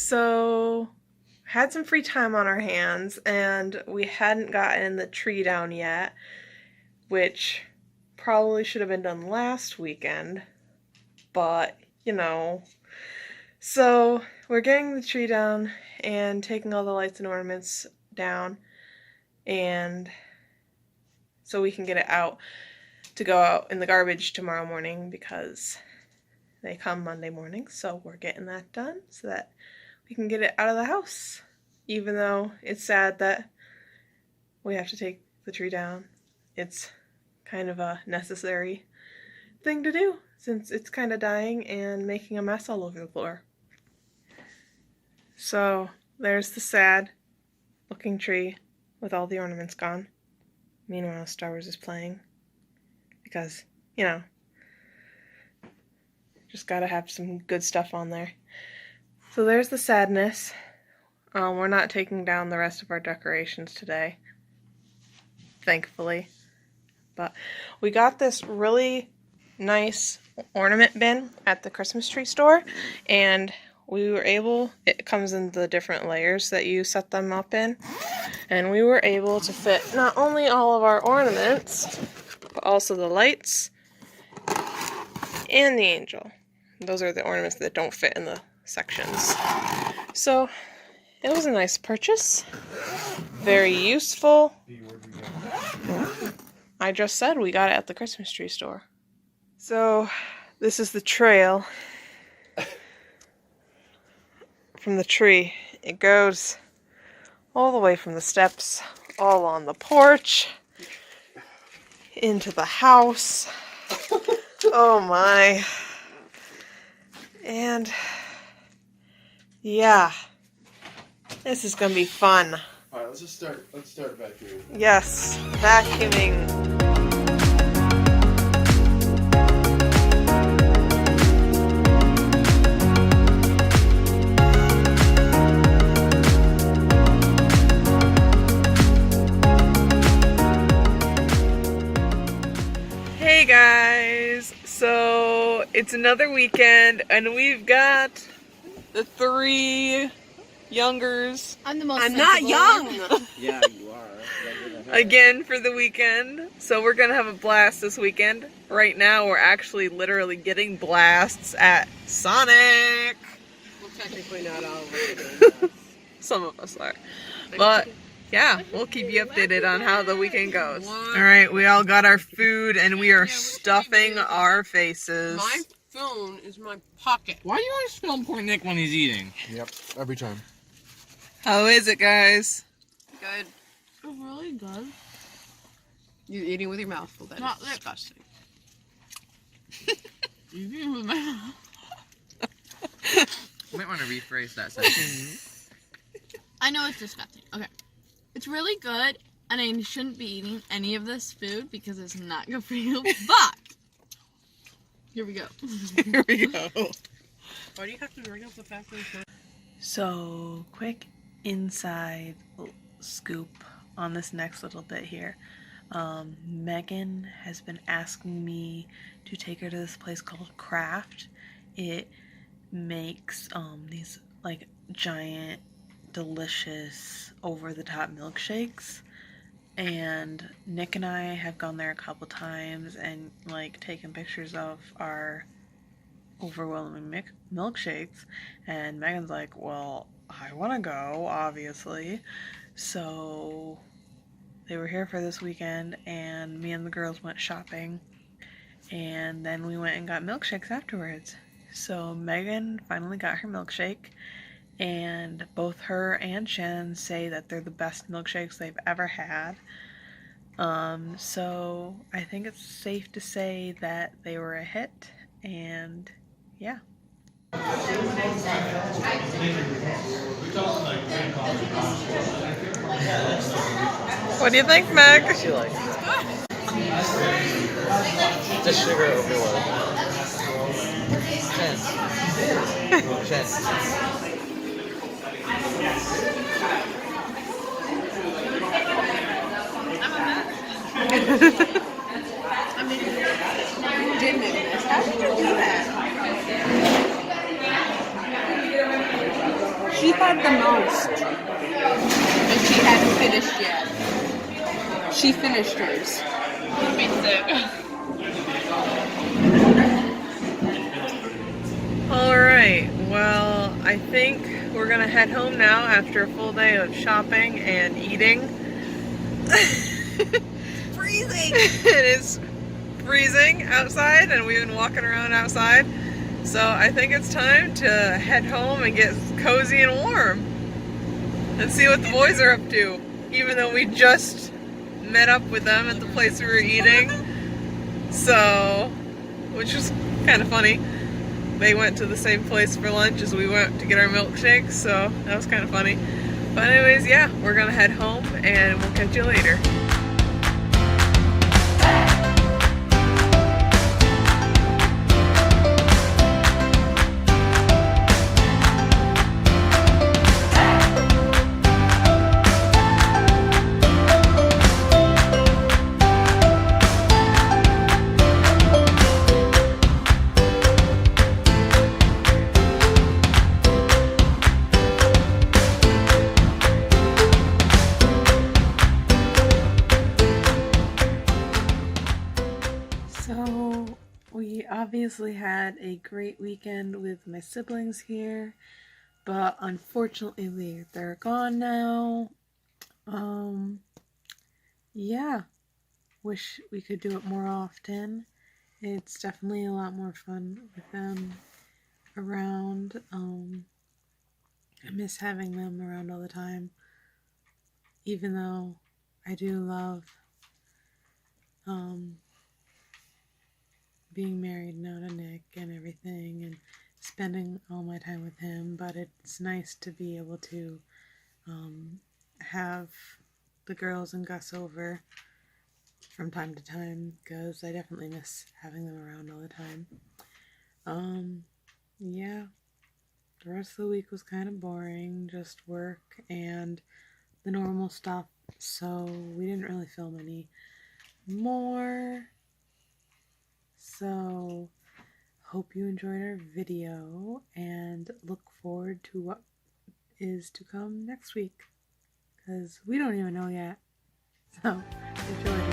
So had some free time on our hands and we hadn't gotten the tree down yet, which probably should have been done last weekend, but you know. So we're getting the tree down and taking all the lights and ornaments down, and so we can get it out to go out in the garbage tomorrow morning because they come Monday morning. So we're getting that done so that we can get it out of the house, even though it's sad that we have to take the tree down. It's kind of a necessary thing to do since it's kind of dying and making a mess all over the floor. So there's the sad looking tree with all the ornaments gone. Meanwhile, Star Wars is playing because, you know, just gotta have some good stuff on there. So there's the sadness. We're not taking down the rest of our decorations today, thankfully. But we got this really nice ornament bin at the Christmas tree store, and we were able, it comes in the different layers that you set them up in, and we were able to fit not only all of our ornaments, but also the lights and the angel. Those are the ornaments that don't fit in the sections. So it was a nice purchase, very useful. I just said we got it at the Christmas tree store. So this is the trail from the tree. It goes all the way from the steps, all on the porch, into the house. Oh my. And yeah, this is gonna be fun. Alright, let's start vacuuming. Yes, vacuuming. Hey guys, so it's another weekend and we've got the three youngers. I'm the most I'm not young! Yeah, you are. Again for the weekend. So we're gonna have a blast this weekend. Right now we're actually literally getting blasts at Sonic. Well, technically not all of us. Some of us are. But yeah, we'll keep you updated on how the weekend goes. Alright, we all got our food and we are stuffing our faces. My phone is my pocket. Why do you always film poor Nick when he's eating? Yep, every time. How is it, guys? Good. It's really good. You're eating with your mouth full. That is disgusting. You're eating with my mouth. You might want to rephrase that sentence. I know it's disgusting. Okay. It's really good, and I shouldn't be eating any of this food because it's not good for you, but here we go. Here we go. Why do you have to bring up the fact that it's not? So, quick inside scoop on this next little bit here. Megan has been asking me to take her to this place called Craft. It makes these like giant, delicious, over-the-top milkshakes. And Nick and I have gone there a couple times and like taken pictures of our overwhelming milkshakes, and Megan's like, well, I want to go, obviously. So they were here for this weekend and me and the girls went shopping, and then we went and got milkshakes afterwards. So Megan finally got her milkshake, and both her and Shannon say that they're the best milkshakes they've ever had. So I think it's safe to say that they were a hit, and yeah. What do you think, Meg? What's she like? Just sugar overload. Chen. I mean, you did make this. How did you do that? She had the most. And she hadn't finished yet. She finished hers. Me sick. Alright, well, I think we're gonna head home now after a full day of shopping and eating. Freezing! It is freezing outside, and we've been walking around outside. So I think it's time to head home and get cozy and warm. And see what the boys are up to. Even though we just met up with them at the place we were eating. So, which was kind of funny. They went to the same place for lunch as we went to get our milkshakes, so that was kind of funny. But anyways, yeah, we're gonna head home and we'll catch you later. So, we obviously had a great weekend with my siblings here, but unfortunately they're gone now. Yeah, wish we could do it more often. It's definitely a lot more fun with them around. I miss having them around all the time, even though I do love being married now to Nick and everything and spending all my time with him, but it's nice to be able to have the girls and Gus over from time to time, because I definitely miss having them around all the time. Yeah, the rest of the week was kind of boring, just work and the normal stuff, so we didn't really film any more. So, hope you enjoyed our video and look forward to what is to come next week, because we don't even know yet. So, enjoy.